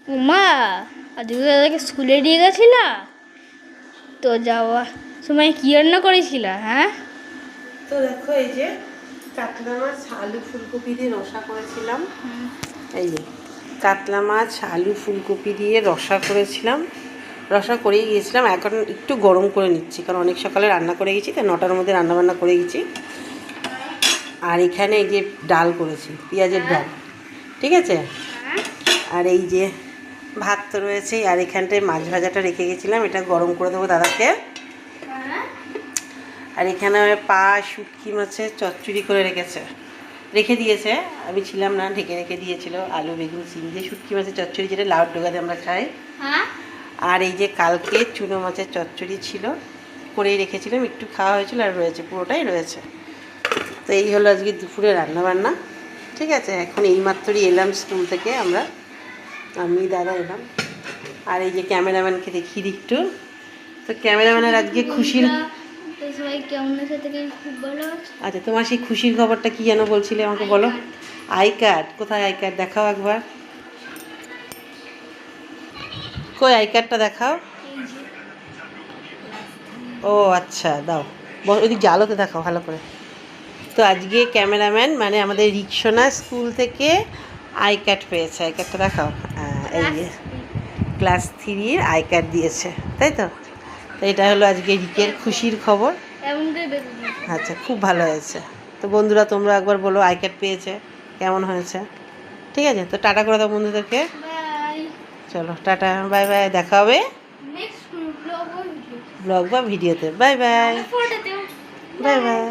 উমা, আজকে দাদাকে স্কুলে নিয়ে গেছিলা তো, যাওয়ার সময় কি রান্না করেছিলা? হ্যাঁ, তো দেখো এই যে কাতলা মাছ আলু ফুলকপি দিয়ে রসা করেছিলাম। এই যে কাতলা মাছ আলু ফুলকপি দিয়ে রসা করেছিলাম, রসা করেই গিয়েছিলাম। এখন একটু গরম করে নিচ্ছি, কারণ অনেক সকালে রান্না করে গেছি, তো 9টার মধ্যে রান্নাবান্না করে গেছি। আর এখানে এই যে ডাল করেছি, পেঁয়াজের ডাল, ঠিক আছে। আর এই যে ভাত তো রয়েছেই, আর এখানটায় মাছ ভাজাটা রেখে গেছিলাম, এটা গরম করে দেবো দাদাকে। আর এখানে পা শুটকি মাছের চচ্চড়ি করে রেখে দিয়েছে, আমি ছিলাম না, রেখে দিয়েছিল। আলু বেগুন সিম দিয়ে শুটকি মাছের চচ্চড়ি, যেটা লাউর ডোগাতে আমরা খাই। আর এই যে কালকে চুনো মাছের চচ্চড়ি ছিল, করেই রেখেছিলাম, একটু খাওয়া হয়েছিল আর রয়েছে, পুরোটাই রয়েছে। তো এই হলো আজকে দুপুরে রান্নাবান্না, ঠিক আছে। এখন এইমাত্রই এলাম স্কুল থেকে, আমি দাদা এলাম। আর এই যে ক্যামেরাম্যানকে দেখিয়ে দিই একটু। তো ক্যামেরাম্যানের আজকে খুশির, সবাই কেমন আছে? থেকে খুব ভালো আছে। আচ্ছা, তোমার সেই খুশির খবরটা কি যেন বলছিলে, আমাকে বলো। আই কার্ড কোথায়? আই কার্ড দেখাও একবার, কই আই কার্ডটা দেখাও। ও আচ্ছা, দাও, ওইদিকে আলোতে দেখাও ভালো করে। তো আজকে ক্যামেরাম্যান মানে আমাদের রিকসোনা স্কুল থেকে আই কার্ড পেয়েছে। আই কার্ডটা দেখাও। এই যে ক্লাস 3-র আই কার্ড দিয়েছে, তাই তো। তো এটা হলো আজকে রিকের খুশির খবর। আচ্ছা, খুব ভালো হয়েছে। তো বন্ধুরা, তোমরা একবার বলো আই কার্ড পেয়েছে কেমন হয়েছে, ঠিক আছে। তো টাটা করে দাও বন্ধুদেরকে। চলো টাটা, বাই বাই, দেখা হবে ব্লগ বা ভিডিওতে। Bye bye, bye bye.